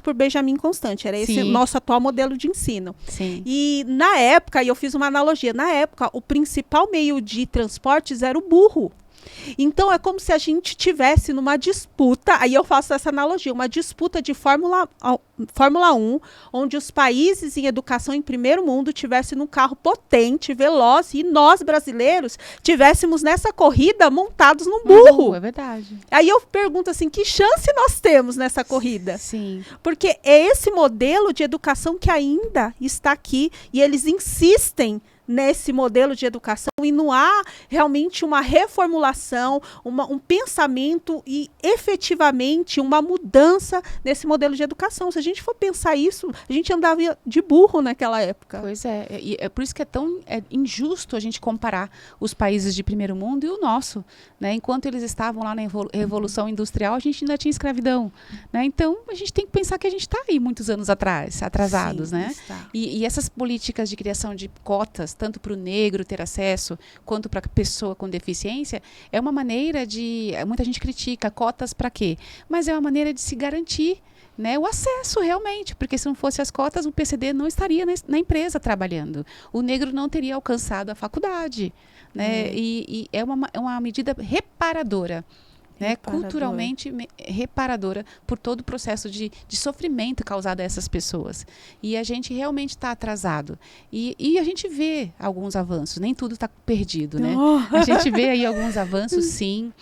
por Benjamin Constant. Era esse o nosso atual modelo de ensino. Sim. E na época, e eu fiz uma analogia, na época o principal meio de transportes era o burro. Então, é como se a gente tivesse numa disputa, aí eu faço essa analogia, uma disputa de Fórmula 1, onde os países em educação em primeiro mundo tivessem um carro potente, veloz, e nós, brasileiros, tivéssemos nessa corrida montados num burro. É verdade. Aí eu pergunto assim, que chance nós temos nessa corrida? Sim. Porque é esse modelo de educação que ainda está aqui, e eles insistem nesse modelo de educação e não há realmente uma reformulação, um pensamento e efetivamente uma mudança nesse modelo de educação. Se a gente for pensar isso, a gente andava de burro naquela época. Pois é, e é por isso que é tão injusto a gente comparar os países de primeiro mundo e o nosso, né? Enquanto eles estavam lá na Revolução Industrial, a gente ainda tinha escravidão, né? Então, a gente tem que pensar que a gente está aí muitos anos atrasados, Sim, né? está. E essas políticas de criação de cotas, tanto para o negro ter acesso, quanto para a pessoa com deficiência, é uma maneira de... Muita gente critica, cotas para quê? Mas é uma maneira de se garantir, né, o acesso realmente, porque se não fosse as cotas, o PCD não estaria na empresa trabalhando. O negro não teria alcançado a faculdade. Né? E é uma medida reparadora. Né, culturalmente reparadora por todo o processo de sofrimento causado a essas pessoas. E a gente realmente está atrasado. E a gente vê alguns avanços, nem tudo está perdido. Né? A gente vê aí alguns avanços, sim.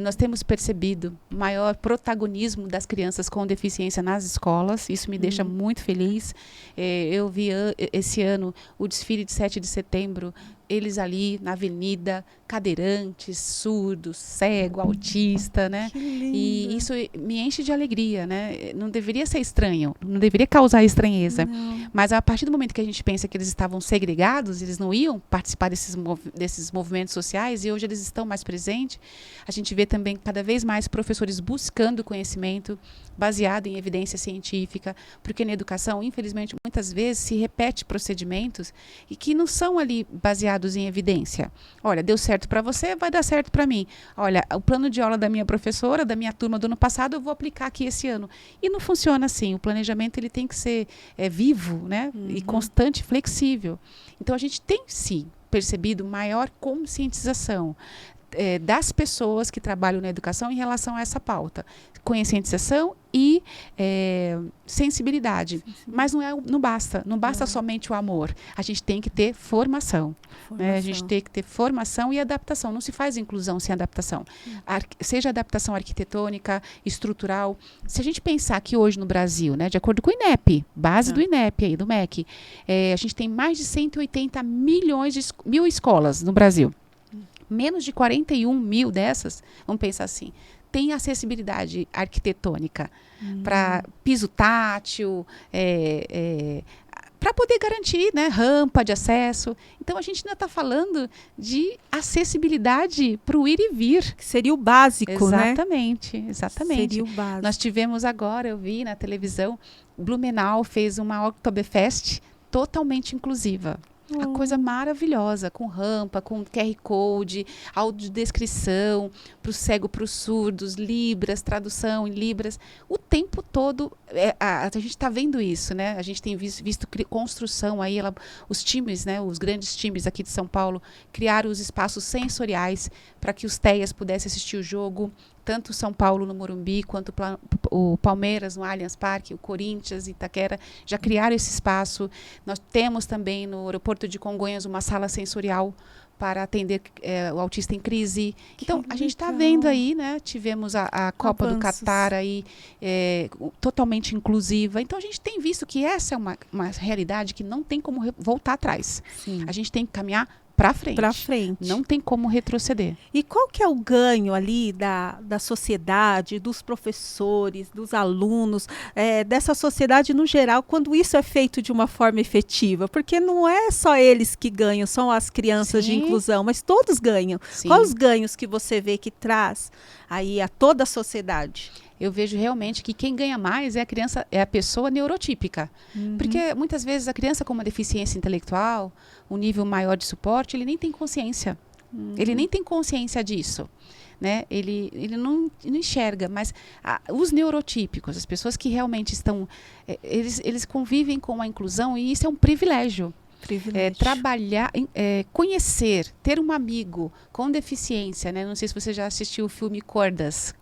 Nós temos percebido maior protagonismo das crianças com deficiência nas escolas. Isso me deixa muito feliz. Eu vi esse ano o desfile de 7 de setembro, eles ali na avenida, cadeirantes, surdos, cego, autista, né? E isso me enche de alegria, né? Não deveria ser estranho, não deveria causar estranheza. Não. Mas a partir do momento que a gente pensa que eles estavam segregados, eles não iam participar desses movimentos sociais, e hoje eles estão mais presentes, a gente vê também cada vez mais professores buscando conhecimento baseado em evidência científica, porque na educação, infelizmente, muitas vezes se repete procedimentos e que não são ali baseados dados em evidência. Olha, deu certo para você, vai dar certo para mim. Olha, o plano de aula da minha professora, da minha turma do ano passado, eu vou aplicar aqui esse ano. E não funciona assim. O planejamento ele tem que ser vivo, né? E constante, flexível. Então, a gente tem, sim, percebido maior conscientização das pessoas que trabalham na educação em relação a essa pauta. Conscientização e sensibilidade. Mas não basta. Não basta somente o amor. A gente tem que ter formação. Né? A gente tem que ter formação e adaptação. Não se faz inclusão sem adaptação. Seja adaptação arquitetônica, estrutural. Se a gente pensar que hoje no Brasil, né, de acordo com o INEP, base do INEP, aí, do MEC, a gente tem mais de 180 mil escolas no Brasil. Menos de 41 mil dessas, vamos pensar assim, tem acessibilidade arquitetônica para piso tátil, para poder garantir, né, rampa de acesso. Então, a gente ainda está falando de acessibilidade para o ir e vir. Que seria o básico, exatamente, né? Exatamente. Seria o básico. Nós tivemos agora, eu vi na televisão, Blumenau fez uma Oktoberfest totalmente inclusiva. A coisa maravilhosa, com rampa, com QR Code, audiodescrição, para o cego, para os surdos, libras, tradução em libras. O tempo todo, a gente está vendo isso, né? A gente tem visto construção aí, os times, né? Os grandes times aqui de São Paulo, criaram os espaços sensoriais para que os TEAs pudessem assistir o jogo, tanto São Paulo no Morumbi, quanto o Palmeiras no Allianz Parque, o Corinthians, Itaquera, já criaram esse espaço. Nós temos também no aeroporto de Congonhas uma sala sensorial para atender o autista em crise. Então, a gente está vendo aí, né? Tivemos a Copa do Catar aí, totalmente inclusiva. Então, a gente tem visto que essa é uma realidade que não tem como voltar atrás. Sim. A gente tem que caminhar para frente. Para frente. Não tem como retroceder. E qual que é o ganho ali da sociedade, dos professores, dos alunos, dessa sociedade no geral, quando isso é feito de uma forma efetiva? Porque não é só eles que ganham, são as crianças de inclusão, mas todos ganham. Sim. Quais os ganhos que você vê que traz aí a toda a sociedade? Eu vejo realmente que quem ganha mais é a criança, é a pessoa neurotípica. Porque muitas vezes a criança com uma deficiência intelectual, um nível maior de suporte, ele nem tem consciência. Ele nem tem consciência disso. Né? Ele não enxerga, mas os neurotípicos, as pessoas que realmente estão, eles convivem com a inclusão e isso é um privilégio. Trabalhar, conhecer, ter um amigo com deficiência, né? Não sei se você já assistiu o filme Cordas.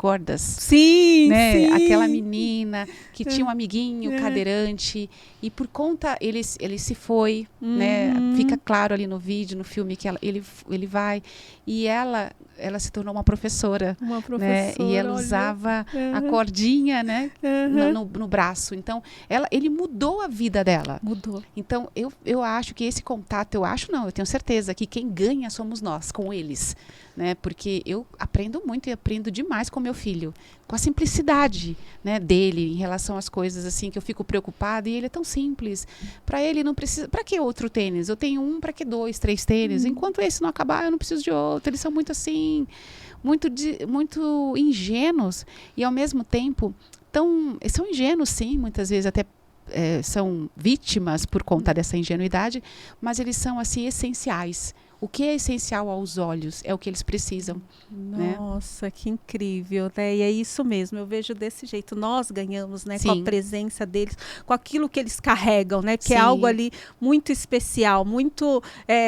Sim, né? sim. Aquela menina que tinha um amiguinho cadeirante e por conta ele se foi, né? Fica claro ali no vídeo, no filme que ele vai e ela se tornou uma professora, né? E ela usava a cordinha, né? No braço. Então, ele mudou a vida dela. Mudou. Então, eu acho que esse contato, eu tenho certeza que quem ganha somos nós, com eles. Né? Porque eu aprendo muito e aprendo demais com meu filho. Com a simplicidade, né, dele em relação às coisas assim que eu fico preocupada. E ele é tão simples. Para ele não precisa... Para que outro tênis? Eu tenho para que 2, 3 tênis? Enquanto esse não acabar, eu não preciso de outro. Eles são muito assim... muito ingênuos. E ao mesmo tempo... são ingênuos, sim, muitas vezes até são vítimas por conta dessa ingenuidade, mas eles são assim essenciais. O que é essencial aos olhos é o que eles precisam. Nossa, né? Que incrível, né? E é isso mesmo, eu vejo desse jeito. Nós ganhamos, né? Sim. Com a presença deles, com aquilo que eles carregam, né? Que Sim. é algo ali muito especial, muito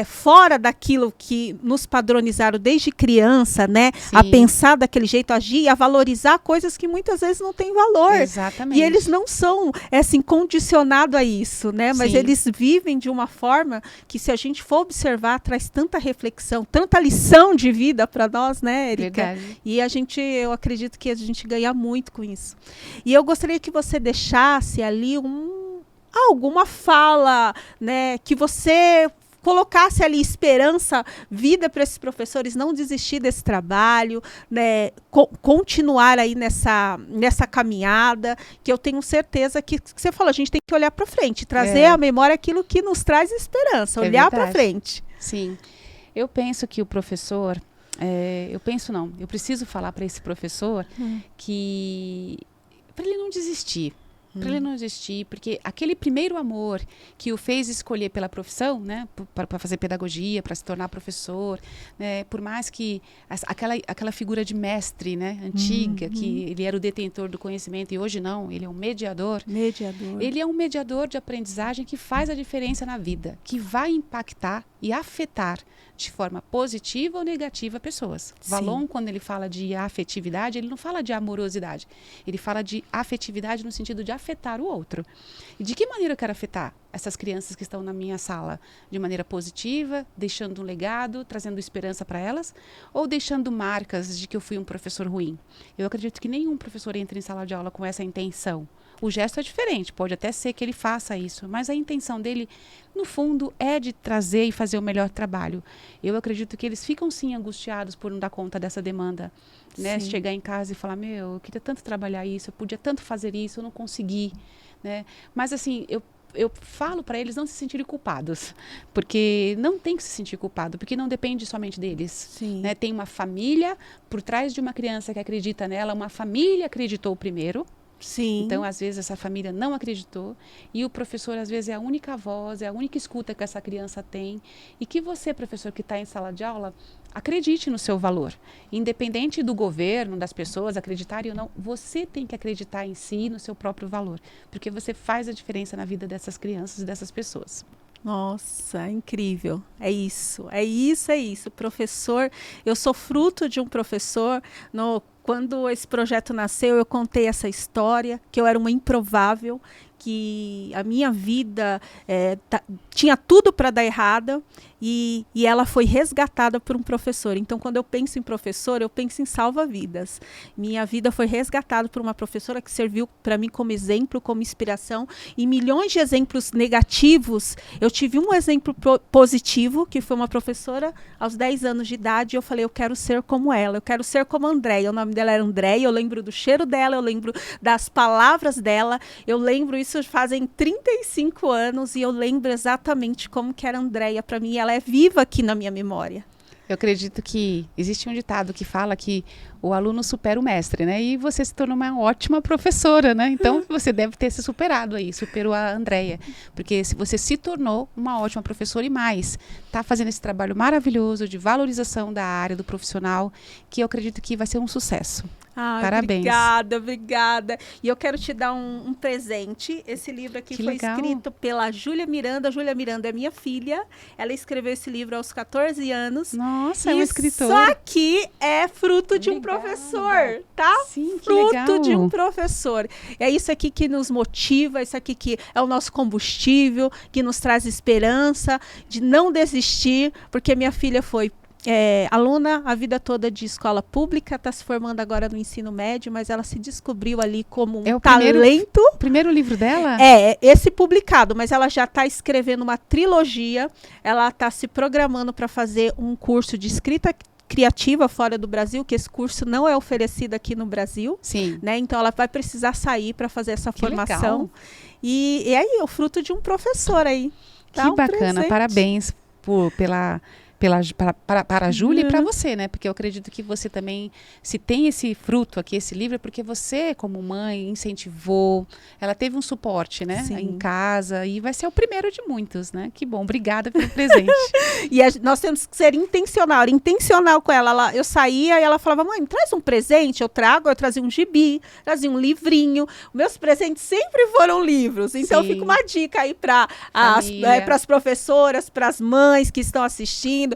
fora daquilo que nos padronizaram desde criança, né? Sim. A pensar daquele jeito, agir, a valorizar coisas que muitas vezes não têm valor. Exatamente. E eles não são, assim, condicionados a isso, né? Mas Sim. eles vivem de uma forma que, se a gente for observar, traz tanta reflexão, tanta lição de vida para nós, né, Erika? Verdade. E eu acredito que a gente ganha muito com isso. E eu gostaria que você deixasse ali alguma fala, né, que você colocasse ali esperança, vida para esses professores não desistir desse trabalho, né, continuar aí nessa caminhada, que eu tenho certeza que você falou, a gente tem que olhar para frente, trazer à memória aquilo que nos traz esperança, olhar para frente. Sim. Eu penso que o professor, eu preciso falar para esse professor que para ele não desistir, para ele não desistir, porque aquele primeiro amor que o fez escolher pela profissão, né, para fazer pedagogia, para se tornar professor, né, por mais que aquela figura de mestre, né, antiga, que ele era o detentor do conhecimento e hoje não, ele é um mediador. Ele é um mediador de aprendizagem que faz a diferença na vida, que vai impactar e afetar de forma positiva ou negativa pessoas. Valon, quando ele fala de afetividade, ele não fala de amorosidade. Ele fala de afetividade no sentido de afetar o outro. E de que maneira eu quero afetar essas crianças que estão na minha sala? De maneira positiva, deixando um legado, trazendo esperança para elas? Ou deixando marcas de que eu fui um professor ruim? Eu acredito que nenhum professor entra em sala de aula com essa intenção. O gesto é diferente, pode até ser que ele faça isso, mas a intenção dele, no fundo, é de trazer e fazer o melhor trabalho. Eu acredito que eles ficam, sim, angustiados por não dar conta dessa demanda. Né? Chegar em casa e falar, eu queria tanto trabalhar isso, eu podia tanto fazer isso, eu não consegui. Né? Mas, assim, eu falo para eles não se sentirem culpados, porque não tem que se sentir culpado, porque não depende somente deles. Né? Tem uma família por trás de uma criança que acredita nela, uma família acreditou primeiro. Então, às vezes, essa família não acreditou e o professor, às vezes, é a única voz, é a única escuta que essa criança tem. E que você, professor, que está em sala de aula, acredite no seu valor. Independente do governo, das pessoas acreditarem ou não, você tem que acreditar em si, no seu próprio valor. Porque você faz a diferença na vida dessas crianças e dessas pessoas. Nossa, incrível. É isso. Professor, eu sou fruto de um professor. Quando esse projeto nasceu, eu contei essa história, que eu era uma improvável, que a minha vida tinha tudo para dar errada e ela foi resgatada por um professor. Então, quando eu penso em professor, eu penso em salva-vidas. Minha vida foi resgatada por uma professora que serviu para mim como exemplo, como inspiração. E milhões de exemplos negativos, eu tive um exemplo positivo, que foi uma professora aos 10 anos de idade. Eu falei, eu quero ser como ela, eu quero ser como a Andréia. O nome dela era Andréia, eu lembro do cheiro dela, eu lembro das palavras dela, eu lembro isso fazem 35 anos e eu lembro exatamente como que era a Andréia para mim. Ela é viva aqui na minha memória. Eu acredito que existe um ditado que fala que o aluno supera o mestre, né? E você se tornou uma ótima professora, né? Então, você deve ter se superado aí, superou a Andréia. Porque você se tornou uma ótima professora e mais, está fazendo esse trabalho maravilhoso de valorização da área do profissional, que eu acredito que vai ser um sucesso. Parabéns. Obrigada. E eu quero te dar um presente. Esse livro aqui foi escrito pela Júlia Miranda. A Júlia Miranda é minha filha. Ela escreveu esse livro aos 14 anos. Nossa, é uma escritora. Isso aqui é fruto de um professor, tá? Sim, que fruto legal. De um professor. É isso aqui que nos motiva, isso aqui que é o nosso combustível, que nos traz esperança de não desistir, porque minha filha foi aluna a vida toda de escola pública, está se formando agora no ensino médio, mas ela se descobriu ali como um talento. O primeiro livro dela? Esse publicado, mas ela já está escrevendo uma trilogia, ela está se programando para fazer um curso de escrita criativa fora do Brasil, que esse curso não é oferecido aqui no Brasil. Sim. Né? Então ela vai precisar sair para fazer essa formação. Legal. E aí, o fruto de um professor aí. Que bacana, presente. Parabéns para a Júlia e para você, né? Porque eu acredito que você também, se tem esse fruto aqui, esse livro, é porque você, como mãe, incentivou, ela teve um suporte, né? Sim. Em casa, e vai ser o primeiro de muitos, né? Que bom, obrigada pelo presente. E nós temos que ser intencional com ela. Eu saía e ela falava, mãe, traz um presente, eu trazia um gibi, trazia um livrinho. Meus presentes sempre foram livros, então fica uma dica aí para as professoras, para as mães que estão assistindo.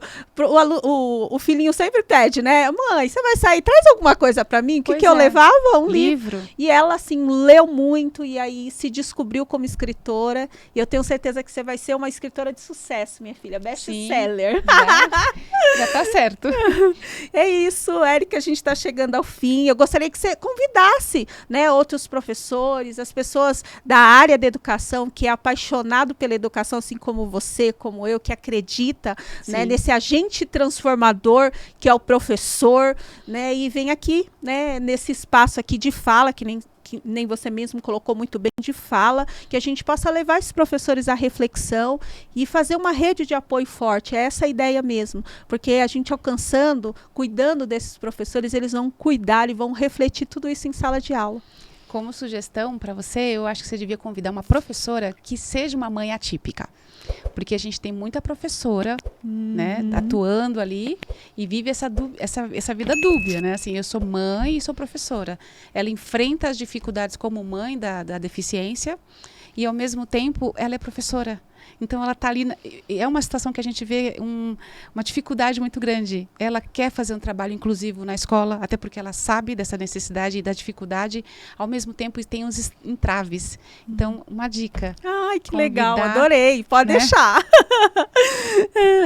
O filhinho sempre pede, né? Mãe, você vai sair, traz alguma coisa para mim? O que eu levava? Um livro. E ela, assim, leu muito e aí se descobriu como escritora. E eu tenho certeza que você vai ser uma escritora de sucesso, minha filha. Best-seller. Já tá certo. É isso, Érica, a gente está chegando ao fim. Eu gostaria que você convidasse, né, outros professores, as pessoas da área da educação, que é apaixonado pela educação, assim como você, como eu, que acredita, né, nesse agente transformador que é o professor, né, e vem aqui, né, nesse espaço aqui de fala, que nem você mesmo colocou muito bem, de fala, que a gente possa levar esses professores à reflexão e fazer uma rede de apoio forte. É essa a ideia mesmo, porque a gente cuidando desses professores, eles vão cuidar e vão refletir tudo isso em sala de aula. Como sugestão para você, eu acho que você devia convidar uma professora que seja uma mãe atípica. Porque a gente tem muita professora, né, atuando ali e vive essa vida dúbia, né? Assim, eu sou mãe e sou professora. Ela enfrenta as dificuldades como mãe da deficiência e, ao mesmo tempo, ela é professora. Então, ela está ali. É uma situação que a gente vê uma dificuldade muito grande. Ela quer fazer um trabalho inclusivo na escola, até porque ela sabe dessa necessidade e da dificuldade, ao mesmo tempo tem uns entraves. Então, uma dica. Ai, que legal, adorei. Pode deixar.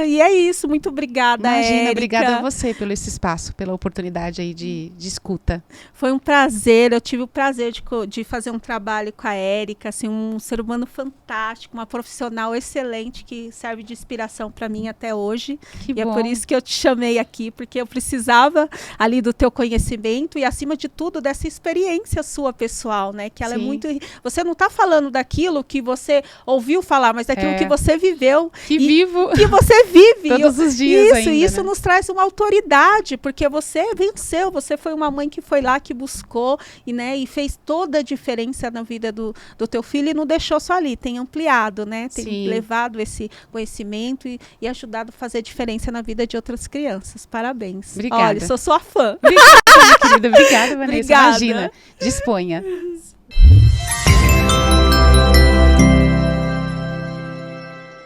E é isso, muito obrigada, Imagina, Érica. Obrigada a você pelo esse espaço, pela oportunidade aí de escuta. Foi um prazer, eu tive o prazer de fazer um trabalho com a Érica, assim, um ser humano fantástico, uma profissional excelente que serve de inspiração para mim até hoje. Que bom. É por isso que eu te chamei aqui, porque eu precisava ali do teu conhecimento e, acima de tudo, dessa experiência sua pessoal, né? Que ela é muito... Você não está falando daquilo que você ouviu falar, mas daquilo que você viveu. Que você vive. Todos os dias Isso né? nos traz uma autoridade, porque você venceu, você foi uma mãe que foi lá, que buscou e fez toda a diferença na vida do teu filho e não deixou só ali, tem ampliado, né? Tem levado esse conhecimento e ajudado a fazer diferença na vida de outras crianças. Parabéns. Obrigada. Olha, sou sua fã. Obrigada, minha querida. Obrigada, Vanessa. Obrigada. Imagina. Disponha.